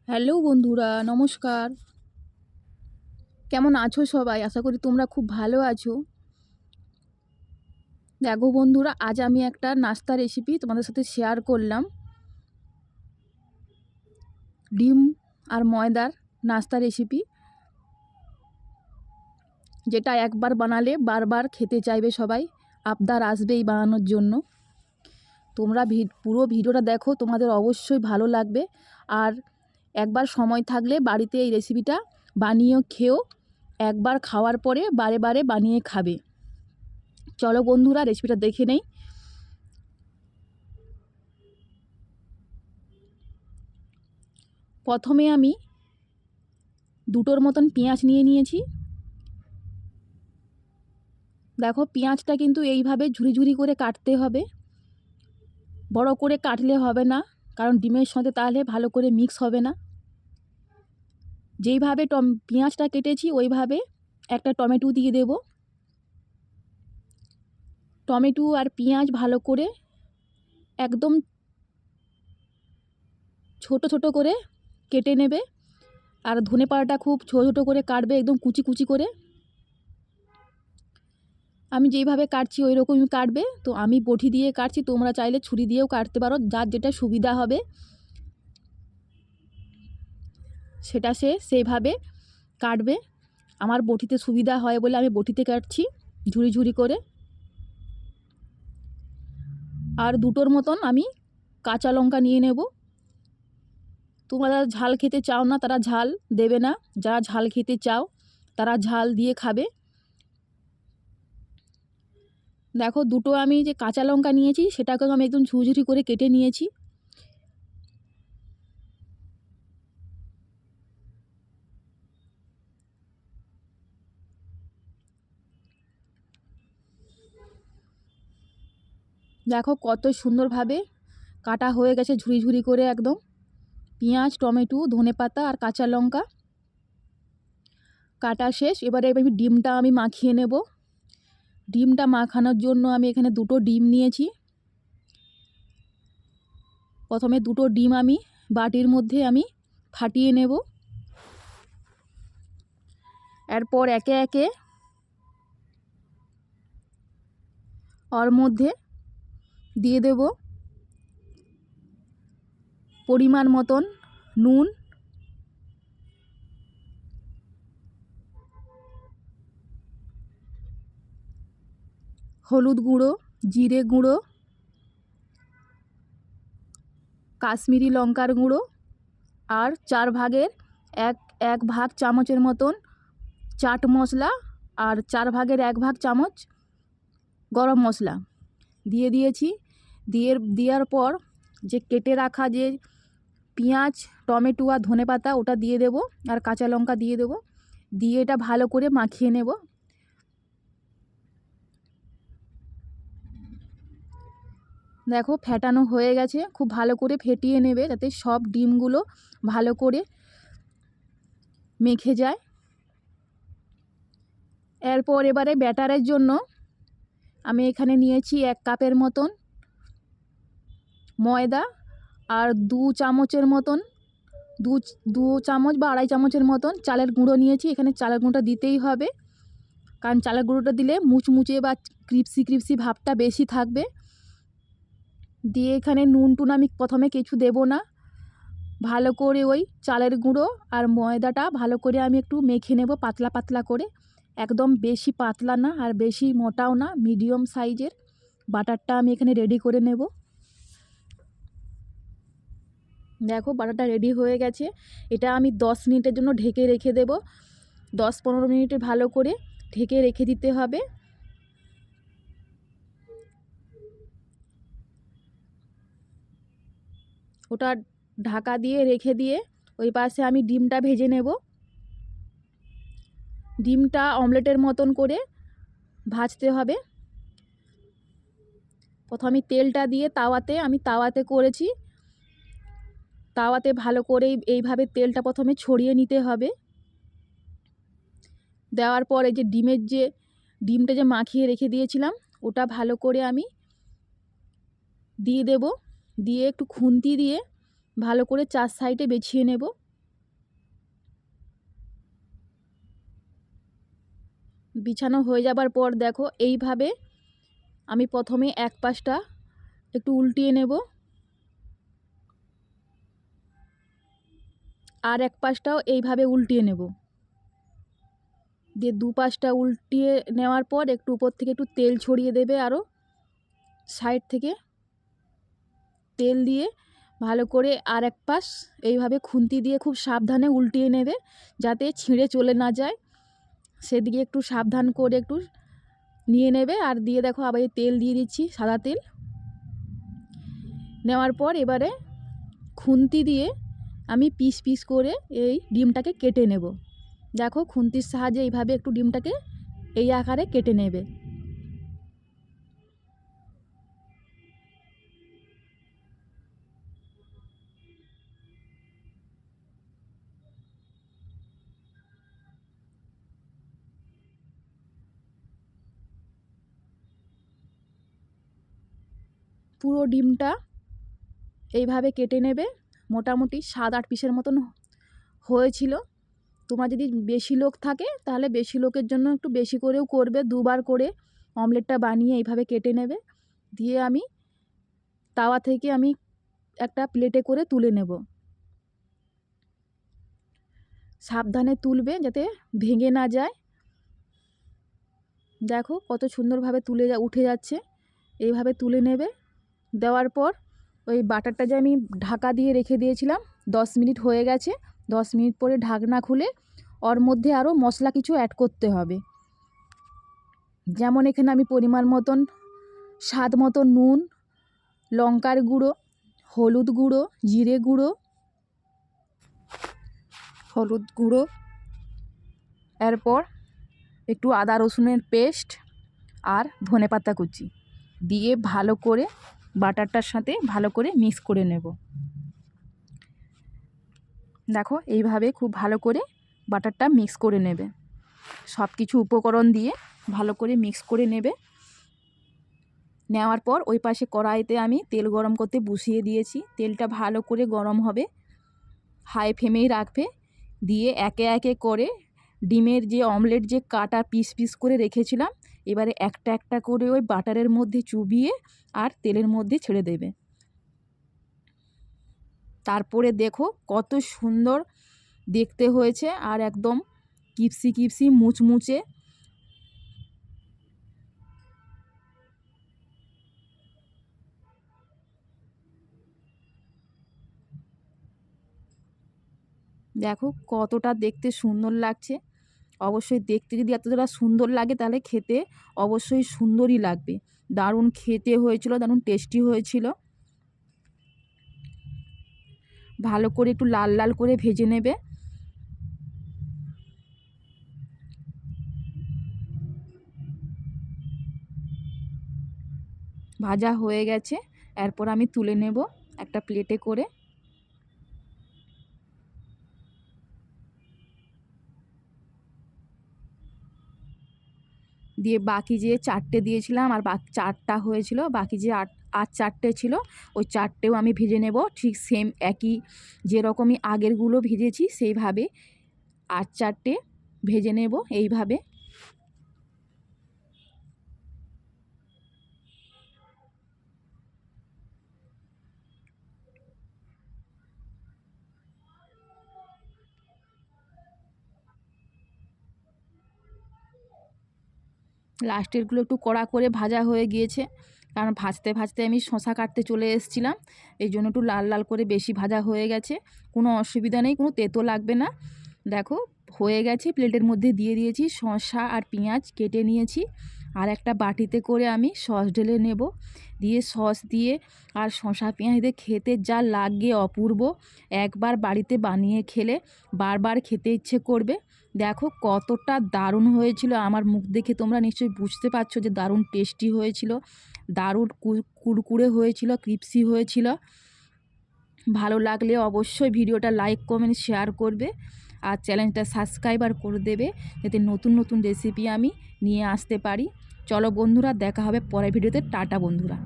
Hello বন্ধুরা, নমস্কার। কেমন আছো সবাই? আশা করি তোমরা খুব ভালো আছো। দেখো বন্ধুরা, আজ আমি একটা নাস্তা রেসিপি তোমাদের সাথে শেয়ার করলাম। ডিম আর ময়দার নাস্তা রেসিপি, যেটা একবার বানালে বারবার খেতে চাইবে সবাই। আবদার আসবে এই বানানোর জন্য। তোমরা পুরো ভিডিওটা দেখো, তোমাদের অবশ্যই ভালো লাগবে। আর একবার সময় থাকলে বাড়িতে এই রেসিপিটা বানিয়ে খেও। একবার খাওয়ার পরে বারে বারে বানিয়ে খাবে। চলো বন্ধুরা, রেসিপিটা দেখে নেই। প্রথমে আমি দুটোর মতন পেঁয়াজ নিয়ে নিয়েছি। দেখো, পেঁয়াজটা কিন্তু এইভাবে ঝুরি ঝুরি করে কাটতে হবে, বড় করে কাটলে হবে না, কারণ ডিমের সাথে তাহলে ভালো করে মিক্স হবে না। যেইভাবে পেঁয়াজটা কেটেছি ওইভাবে একটা টমেটো দিয়ে দেব। টমেটো আর পেঁয়াজ ভালো করে একদম ছোট ছোট করে কেটে নেবে। আর ধনেপাতাটা খুব ছোট ছোট করে কাটবে, একদম কুচি কুচি করে। আমি যেইভাবে কাটছি ওই রকমই কাটবে। তো আমি বটি দিয়ে কাটছি, তোমরা চাইলে ছুরি দিয়েও কাটতে পারো, যার যেটা সুবিধা হবে সেটা সেইভাবে কাটবে। আমার বটিতে সুবিধা হয় বলে আমি বটিতে কাটছি, ঝুরি ঝুরি করে। আর দুটোর মতন আমি কাঁচা লঙ্কা নিয়ে নেব। তোমরা যারা ঝাল খেতে চাও না তারা ঝাল দেবে না, যারা ঝাল খেতে চাও তারা ঝাল দিয়ে খাবে। দেখো, দুটো আমি যে কাঁচা লঙ্কা নিয়েছি সেটাকেও আমি একদম ঝুরি ঝুরি করে কেটে নিয়েছি। দেখো কত সুন্দরভাবে কাটা হয়ে গেছে, ঝুরি ঝুরি করে একদম। পেঁয়াজ, টমেটো, ধনেপাতা আর কাঁচা লঙ্কা কাটা শেষ। এবারে আমি ডিমটা মাখিয়ে নেব। ডিমটা মাখানোর জন্য আমি এখানে দুটো ডিম নিয়েছি। প্রথমে দুটো ডিম আমি বাটির মধ্যে ফাটিয়ে নেব। এরপর একে একে ওর মধ্যে দিয়ে দেব পরিমাণ মতন নুন, হলুদ গুঁড়ো, জিরে গুঁড়ো, কাশ্মীরি লঙ্কার গুঁড়ো, আর 4 ভাগের এক ভাগ চামচের মতন চাট মশলা, আর 4 ভাগের 1 ভাগ চামচ গরম মশলা দিয়ে দিয়েছি। দেওয়ার পর যে কেটে রাখা যে পেঁয়াজ, টমেটো আর ধনেপাতা ওটা দিয়ে দেব, আর কাঁচা লঙ্কা দিয়ে দেব। দিয়ে এটা ভালো করে মাখিয়ে নেব। দেখো ফেটানো হয়ে গেছে, খুব ভালো করে ফেটিয়ে নেবে যাতে সব ডিমগুলো ভালো করে মেখে যায়। এরপর এবারে ব্যাটারের জন্য আমি এখানে নিয়েছি 1 কাপের মতন ময়দা, আর 2 চামচের মতন দু চামচ বা 2.5 চামচের মতন চালের গুঁড়ো নিয়েছি। এখানে চালের গুঁড়োটা দিতেই হবে, কারণ চালের গুঁড়োটা দিলে মুচমুচে বা ক্রিপসি ক্রিপসি ভাবটা বেশি থাকবে। দিয়ে এখানে নুন টুন আমি প্রথমে কিছু দেব না। ভালো করে ওই চালের গুঁড়ো আর ময়দাটা ভালো করে আমি একটু মেখে নেব, পাতলা পাতলা করে। একদম বেশি পাতলা না আর বেশি মোটাও না, মিডিয়াম সাইজের বাটারটা আমি এখানে রেডি করে নেব। দেখো বাটারটা রেডি হয়ে গেছে। এটা আমি 10 মিনিটের জন্য ঢেকে রেখে দেব। 10-15 মিনিটে ভালো করে ঢেকে রেখে দিতে হবে। ওটা ঢাকা দিয়ে রেখে দিয়ে ওই পাশে আমি ডিমটা ভেজে নেব। ডিমটা অমলেটের মতন করে ভাজতে হবে। প্রথমে তেলটা দিয়ে তাওয়াতে করেছি। তাওয়াতে ভালো করে এইভাবে তেলটা প্রথমে ছড়িয়ে নিতে হবে। দেওয়ার পরে যে ডিমটা যে মাখিয়ে রেখে দিয়েছিলাম ওটা ভালো করে আমি দিয়ে দেব। দিয়ে একটু খুন্তি দিয়ে ভালো করে 4 সাইডে বেছিয়ে নেব। বিছানো হয়ে যাবার পর দেখো এইভাবে আমি প্রথমে এক পাশটা একটু উল্টিয়ে নেব, আর এক পাশটাও এইভাবে উল্টিয়ে নেব। দিয়ে দু পাশটা উল্টিয়ে নেওয়ার পর একটু উপর থেকে একটু তেল ছড়িয়ে দেবে, আরও সাইড থেকে তেল দিয়ে ভালো করে আর এক পাশ এইভাবে খুন্তি দিয়ে খুব সাবধানে উল্টিয়ে নেবে, যাতে ছিঁড়ে চলে না যায়। সেদিকে একটু সাবধান করে একটু নিয়ে নেবে। আর দিয়ে দেখো আবার এই তেল দিয়ে দিচ্ছি, সাদা তেল। নেওয়ার পর এবারে খুন্তি দিয়ে আমি পিস পিস করে এই ডিমটাকে কেটে নেব। দেখো খুন্তির সাহায্যে এইভাবে একটু ডিমটাকে এই আকারে কেটে নেবে। পুরো ডিমটা এইভাবে কেটে নেবে। মোটামুটি 7-8 পিসের মতন হয়েছিল। তোমার যদি বেশি লোক থাকে তাহলে বেশি লোকের জন্য একটু বেশি করেও করবে, দুবার করে অমলেটটা বানিয়ে এইভাবে কেটে নেবে। দিয়ে আমি তাওয়া থেকে আমি একটা প্লেটে করে তুলে নেব। সাবধানে তুলবে যাতে ভেঙে না যায়। দেখো কত সুন্দরভাবে উঠে যাচ্ছে। এইভাবে তুলে নেবে। দেওয়ার পর ওই বাটারটা যে আমি ঢাকা দিয়ে রেখে দিয়েছিলাম, 10 মিনিট হয়ে গেছে। 10 মিনিট পরে ঢাকনা খুলে ওর মধ্যে আরও মশলা কিছু অ্যাড করতে হবে। যেমন এখানে আমি পরিমাণ মতন স্বাদ মতো নুন, লঙ্কার গুঁড়ো, হলুদ গুঁড়ো, জিরে গুঁড়ো, এরপর একটু আদা রসুনের পেস্ট আর ধনেপাতা কুচি দিয়ে ভালো করে বাটারটার সাথে ভালো করে মিক্স করে নেব। দেখো এইভাবে খুব ভালো করে বাটারটা মিক্স করে নেবে। সব কিছু উপকরণ দিয়ে ভালো করে মিক্স করে নেবে। নেওয়ার পর ওই পাশে কড়াইতে আমি তেল গরম করতে বসিয়ে দিয়েছি। তেলটা ভালো করে গরম হবে, হাই ফ্লেমেই রাখবে। দিয়ে একে একে করে ডিমের যে অমলেট যে কাটা পিস পিস করে রেখেছিলাম, এবারে একটা একটা করে ওই বাটারের মধ্যে চুবিয়ে আর তেলের মধ্যে ছেড়ে দেবে। তারপরে দেখো কত সুন্দর দেখতে হয়েছে আর একদম কিপসি কিপসি মুচমুচে। দেখো কতটা দেখতে সুন্দর লাগছে। অবশ্যই দেখতে যদি এতটা সুন্দর লাগে তাহলে খেতে অবশ্যই সুন্দরই লাগবে। দারুণ খেতে হয়েছিল, দারুণ টেস্টি হয়েছিল। ভালো করে একটু লাল লাল করে ভেজে নেবে। ভাজা হয়ে গেছে, এরপর আমি তুলে নেব একটা প্লেটে করে। দিয়ে বাকি যে 4টে দিয়েছিলাম আর বাকি 4টা হয়েছিল, বাকি যে আর 4টে ছিল ওই 4টেও আমি ভেজে নেব। ঠিক সেম একই যেরকমই আগেরগুলো ভেজেছি সেইভাবে আর 4টে ভেজে নেব এইভাবে। লাস্টেরগুলো একটু কড়া করে ভাজা হয়ে গিয়েছে, কারণ ভাজতে ভাজতে আমি শসা কাটতে চলে এসেছিলাম, এই জন্য একটু লাল লাল করে বেশি ভাজা হয়ে গেছে। কোনো অসুবিধা নেই, কোনো তেতো লাগবে না। দেখো হয়ে গেছে। প্লেটের মধ্যে দিয়ে দিয়েছি শসা আর পেঁয়াজ কেটে নিয়েছি। আর একটা বাটিতে করে আমি সস ঢেলে নেব। দিয়ে সস দিয়ে আর শসা পেঁয়াজ দিয়ে খেতে যা লাগে অপূর্ব। একবার বাড়িতে বানিয়ে খেলে বারবার খেতে ইচ্ছে করবে। দেখো কতটা দারুণ হয়েছিল। আমার মুখ দেখে তোমরা নিশ্চয়ই বুঝতে পারছো যে দারুণ টেস্টি হয়েছিল, দারুণ কুড়কুড়ে হয়েছিল, ক্রিপসি হয়েছিল। ভালো লাগলে অবশ্যই ভিডিওটা লাইক কমেন্ট শেয়ার করবে আর চ্যানেলটা সাবস্ক্রাইবার করে দেবে, যাতে নতুন নতুন রেসিপি আমি নিয়ে আসতে পারি। চলো বন্ধুরা, দেখা হবে পরের ভিডিওতে। টাটা বন্ধুরা।